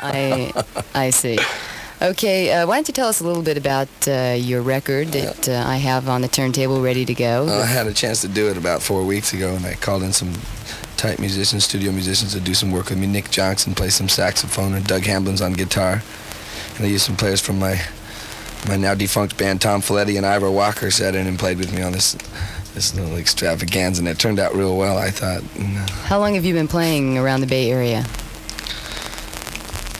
I see. Okay, why don't you tell us a little bit about your record that I have on the turntable ready to go? I had a chance to do it about 4 weeks ago, and I called in some type musicians, studio musicians, to do some work with me. Nick Johnson plays some saxophone, and Doug Hamblin's on guitar. And I used some players from my now defunct band, Tom Folletti and Ivor Walker, sat in and played with me on this little extravaganza, and it turned out real well, I thought. How long have you been playing around the Bay Area?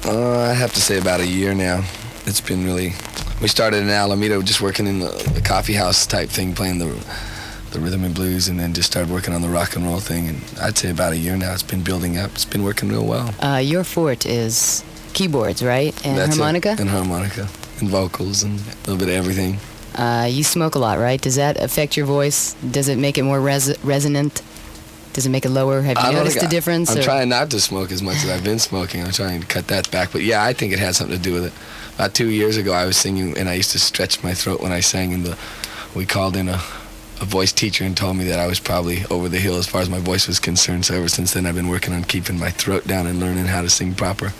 I have to say about a year now. It's been really... We started in Alameda just working in the coffee house type thing, playing the rhythm and blues, and then just started working on the rock and roll thing, and I'd say about a year now. It's been building up. It's been working real well. Your forte is keyboards, right? And That's harmonica? And harmonica. And vocals and a little bit of everything. You smoke a lot, right? Does that affect your voice? Does it make it more resonant? Does it make it lower? Have you noticed a difference? I'm trying not to smoke as much as I've been smoking. I'm trying to cut that back. But yeah, I think it has something to do with it. About 2 years ago, I was singing, and I used to stretch my throat when I sang. We called in a voice teacher and told me that I was probably over the hill as far as my voice was concerned. So ever since then, I've been working on keeping my throat down and learning how to sing proper.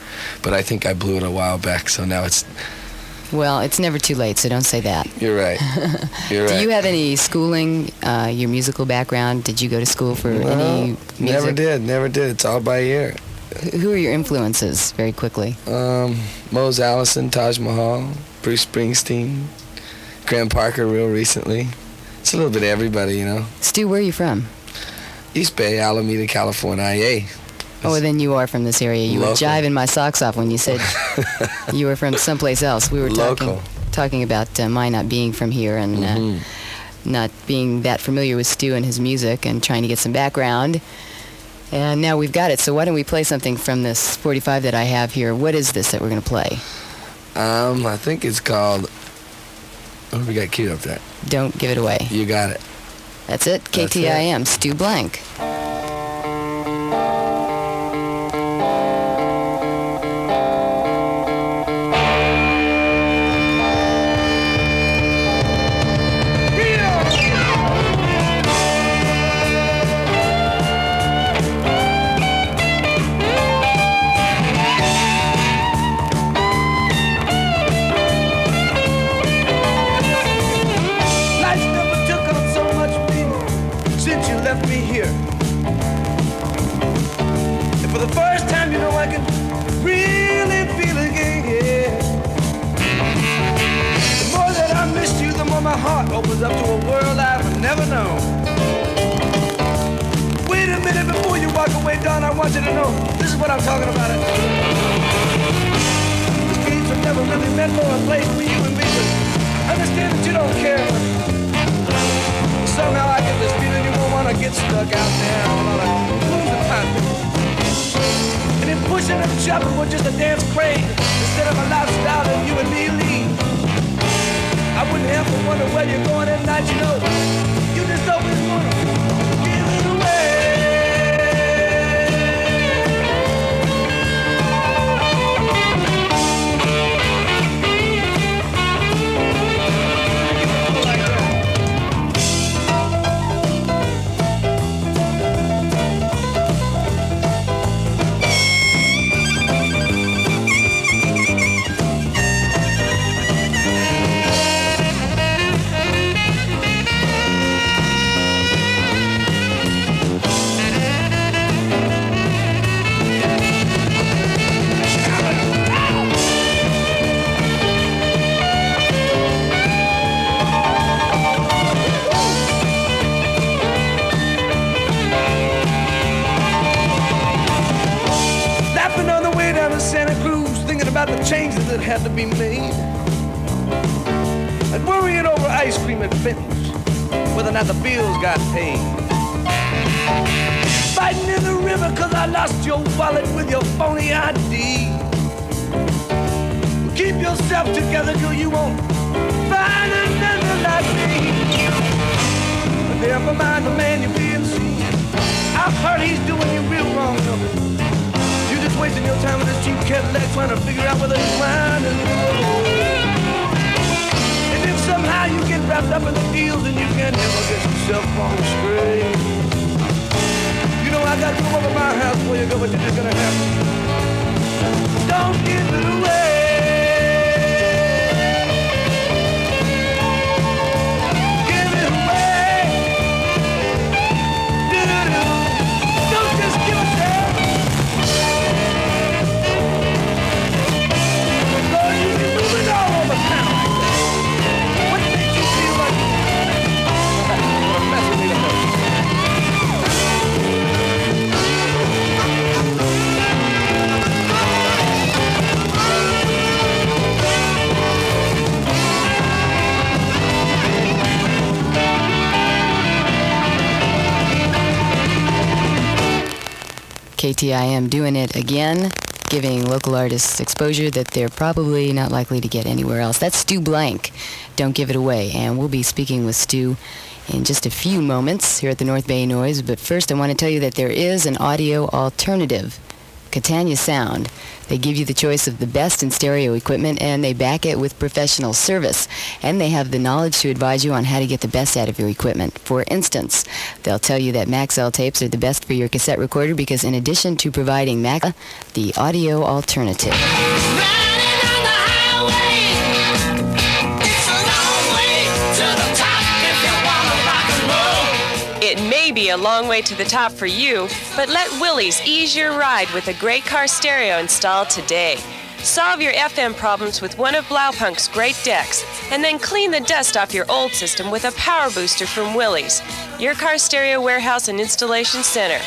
But I think I blew it a while back, so now it's... Well, it's never too late, so don't say that. You're right. You're right. Do you have any schooling, your musical background? Did you go to school for any music? Never did. It's all by ear. Who are your influences, very quickly? Mose Allison, Taj Mahal, Bruce Springsteen, Graham Parker real recently. It's a little bit of everybody, you know. Stu, where are you from? East Bay, Alameda, California, IA. Oh, then you are from this area. You were Local. jiving my socks off when you said you were from someplace else. We were talking about my not being from here and not being that familiar with Stu and his music and trying to get some background. And now we've got it. So why don't we play something from this 45 that I have here? What is this that we're going to play? I think it's called... Oh, we got queued up there. Don't give it away. You got it. That's it. KTIM, Stu Blank. Opens up to a world I've never known. Wait a minute before you walk away, Don. I want you to know this is what I'm talking about. The streets have never really meant more a place for you and me, but understand that you don't care. Somehow I get this feeling you won't want to get stuck out there on all that losing time. And then pushing and shoving with just a dance craze instead of a lifestyle that you and me lead. I wouldn't have to wonder where you're going at night, you know. You just always want to give it away. The changes that had to be made, and worrying over ice cream at Benton's, whether or not the bills got paid. Fighting in the river cause I lost your wallet with your phony ID. Keep yourself together till you won't find another like me. But never mind the man you're being seen. I've heard he's doing you real wrong, though. Wasting your time with this cheap Cadillac trying to figure out whether he's lying or not. And then somehow you get wrapped up in the deals and you can't never get yourself on straight. You know I got to come over my house before you go, but you're just gonna have to. Don't KTIM doing it again, giving local artists exposure that they're probably not likely to get anywhere else. That's Stu Blank. Don't give it away. And we'll be speaking with Stu in just a few moments here at the North Bay Noise. But first, I want to tell you that there is an audio alternative, KTIM Sound. They give you the choice of the best in stereo equipment, and they back it with professional service. And they have the knowledge to advise you on how to get the best out of your equipment. For instance, they'll tell you that Maxell tapes are the best for your cassette recorder because in addition to providing the audio alternative. It may be a long way to the top for you, but let Willys ease your ride with a great car stereo installed today. Solve your FM problems with one of Blaupunk's great decks, and then clean the dust off your old system with a power booster from Willys, your car stereo warehouse and installation center.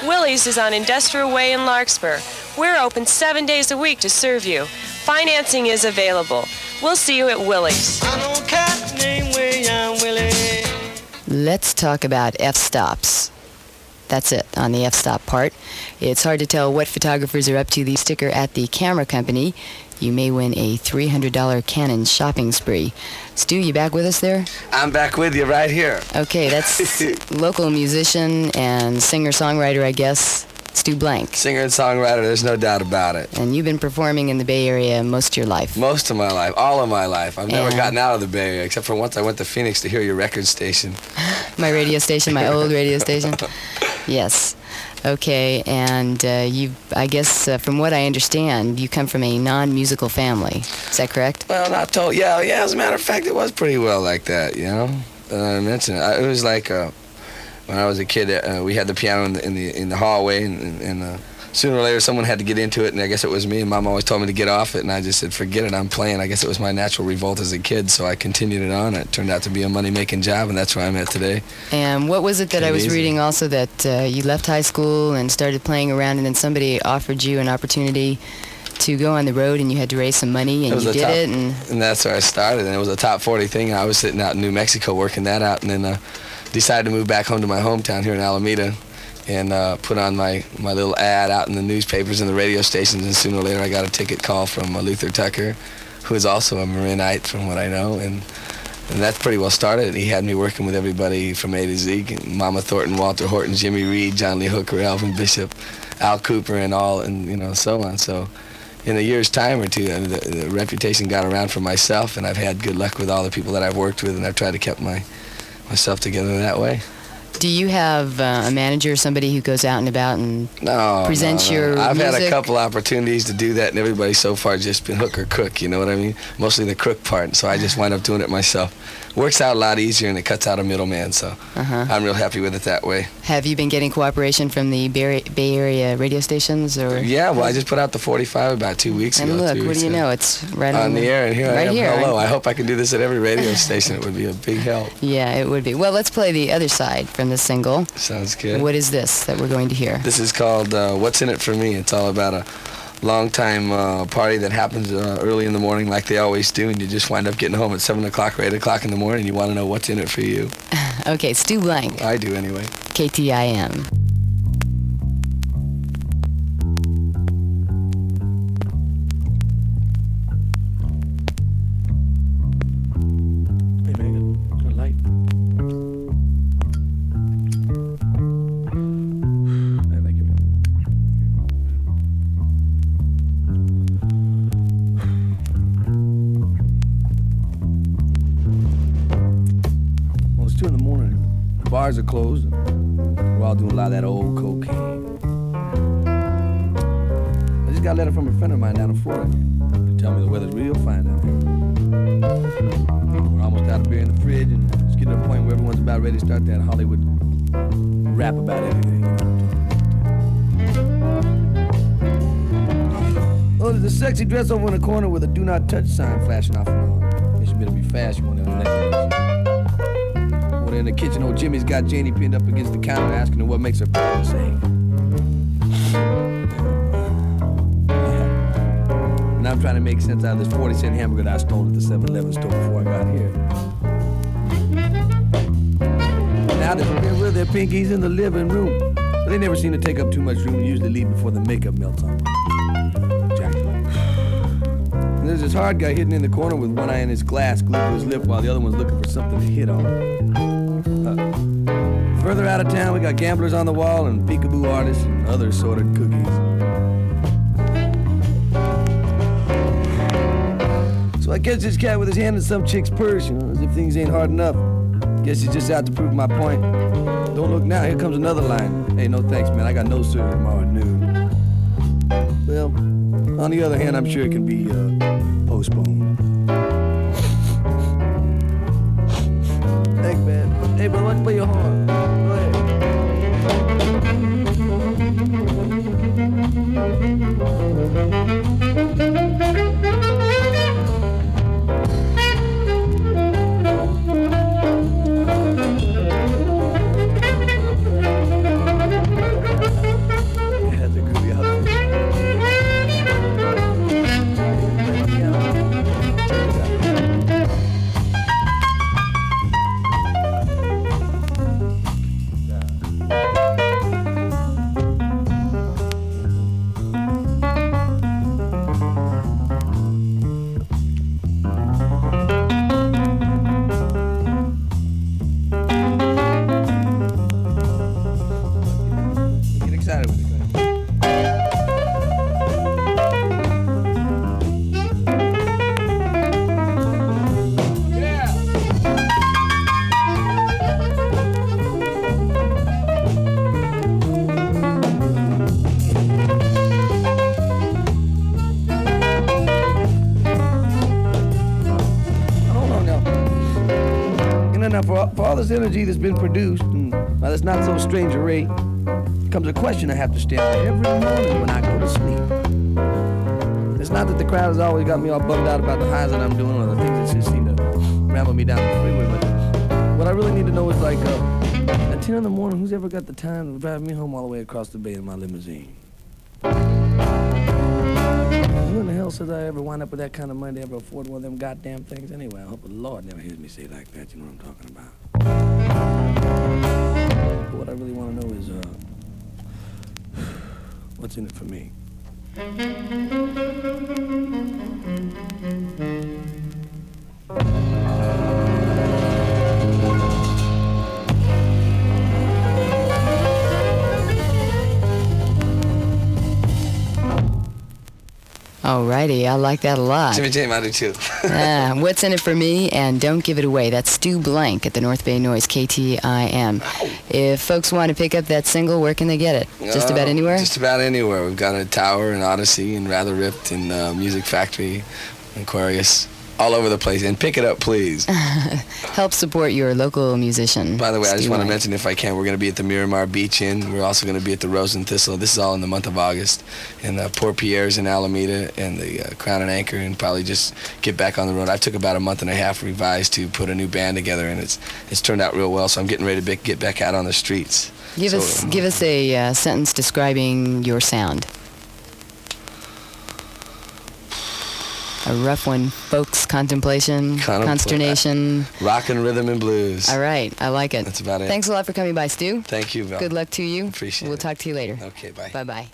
Willys is on Industrial Way in Larkspur. We're open 7 days a week to serve you. Financing is available. We'll see you at Willys. Let's talk about f-stops. That's it on the f-stop part. It's hard to tell what photographers are up to. The sticker at the camera company. You may win a $300 Canon shopping spree. Stu, you back with us there? I'm back with you right here. Okay, that's local musician and singer-songwriter, I guess, Stu Blank. Singer and songwriter, there's no doubt about it. And you've been performing in the Bay Area most of your life. Most of my life, all of my life. I've never gotten out of the Bay Area, except for once I went to Phoenix to hear your record station. My radio station, my old radio station? Yes. Okay, and I guess from what I understand, you come from a non-musical family. Is that correct? Well, not totally. Yeah, as a matter of fact, it was pretty well like that, you know? I mentioned it. It was like... when I was a kid, we had the piano in the hallway, and sooner or later someone had to get into it, and I guess it was me. And Mom always told me to get off it, and I just said, forget it, I'm playing. I guess it was my natural revolt as a kid, so I continued it on. It turned out to be a money-making job, and that's where I'm at today. And what was it that I was reading also, that you left high school and started playing around, and then somebody offered you an opportunity to go on the road, and you had to raise some money, and you did it? And that's where I started, and it was a top 40 thing. I was sitting out in New Mexico working that out, and then decided to move back home to my hometown here in Alameda and put on my little ad out in the newspapers and the radio stations, and sooner or later I got a ticket call from Luther Tucker, who is also a Marinite from what I know, and that pretty well started. He had me working with everybody from A to Z, Mama Thornton, Walter Horton, Jimmy Reed, John Lee Hooker, Alvin Bishop, Al Cooper, and all, and so on. So in a year's time or two, the reputation got around for myself, and I've had good luck with all the people that I've worked with, and I've tried to keep myself together that way. Do you have a manager, somebody who goes out and about and presents your music? I've had a couple opportunities to do that, and everybody's so far just been hook or crook, you know what I mean? Mostly the crook part, so I just wind up doing it myself. Works out a lot easier, and it cuts out a middleman, so I'm real happy with it that way. Have you been getting cooperation from the Bay Area radio stations? Or? Yeah, well, I just put out the 45 about 2 weeks ago. And look, what do you know? It's right on the air, and here I am. Hello, right? I hope I can do this at every radio station. It would be a big help. Yeah, it would be. Well, let's play the other side from the single. Sounds good. What is this that we're going to hear? This is called What's in It For Me. It's all about a long-time party that happens early in the morning like they always do, and you just wind up getting home at 7 o'clock or 8 o'clock in the morning, and you want to know what's in it for you. Okay, Stu Blank. I do anyway. KTIM. Hey, Megan, got a light? Thank you. Well, it's 2 in the morning. The bars are closed. And we're all doing a lot of that old cocaine. I just got a letter from a friend of mine down in Florida. They tell me the weather's real fine down here. We're almost out of beer in the fridge, and it's getting to the point where everyone's about ready to start that Hollywood rap about anything. Oh, there's a sexy dress over in the corner with a do not touch sign flashing off and on. You should better be fast, you want to necklace. Over in the kitchen, old Jimmy's got Janie pinned up against the counter asking her what makes her partner sing. And I'm trying to make sense out of this 40-cent hamburger that I stole at the 7-Eleven store before I got here. Now they're with their pinkies in the living room. But they never seem to take up too much room and usually leave before the makeup melts on one. Jack. And there's this hard guy hidden in the corner with one eye in his glass glued to his lip while the other one's looking for something to hit on. Further out of town, we got gamblers on the wall and peekaboo artists and other assorted cookies. So I catch this cat with his hand in some chick's purse, as if things ain't hard enough. Guess he's just out to prove my point. Don't look now, here comes another line. Hey, no thanks, man, I got no surgery tomorrow at noon. Well, on the other hand, I'm sure it can be postponed. Thanks, man. Hey, bro, let's play your horn. Go ahead. For all this energy that's been produced, and by this not so strange a rate, comes a question I have to stand by every morning when I go to sleep. It's not that the crowd has always got me all bummed out about the highs that I'm doing or the things that just seem to ramble me down the freeway, but what I really need to know is like, at 10 in the morning, who's ever got the time to drive me home all the way across the bay in my limousine? Who in the hell says I ever wind up with that kind of money to ever afford one of them goddamn things anyway? I hope the Lord never hears me say it like that, you know what I'm talking about. But what I really want to know is, what's in it for me? Alrighty, I like that a lot. Jimmy Jam, I do too. What's in it for me? And don't give it away. That's Stu Blank at the North Bay Noise, KTIM. If folks want to pick up that single, where can they get it? Just about anywhere? Just about anywhere. We've got a Tower and Odyssey and Rather Ripped and Music Factory, Aquarius, all over the place. And pick it up, please. Help support your local musician. By the way, I just want to Blank. mention, if I can, we're going to be at the Miramar Beach Inn. We're also going to be at the Rose and Thistle. This is all in the month of August. And Port Pierre's in Alameda and the Crown and Anchor, and probably just get back on the road. I took about a month and a half revised to put a new band together, and it's turned out real well, so I'm getting ready to get back out on the streets. Give us a sentence describing your sound. A rough one, folks. Contemplation, consternation. Rock and rhythm and blues. All right, I like it. That's about it. Thanks a lot for coming by, Stu. Thank you, Val. Good luck to you. Appreciate it. We'll talk to you later. Okay, bye. Bye-bye.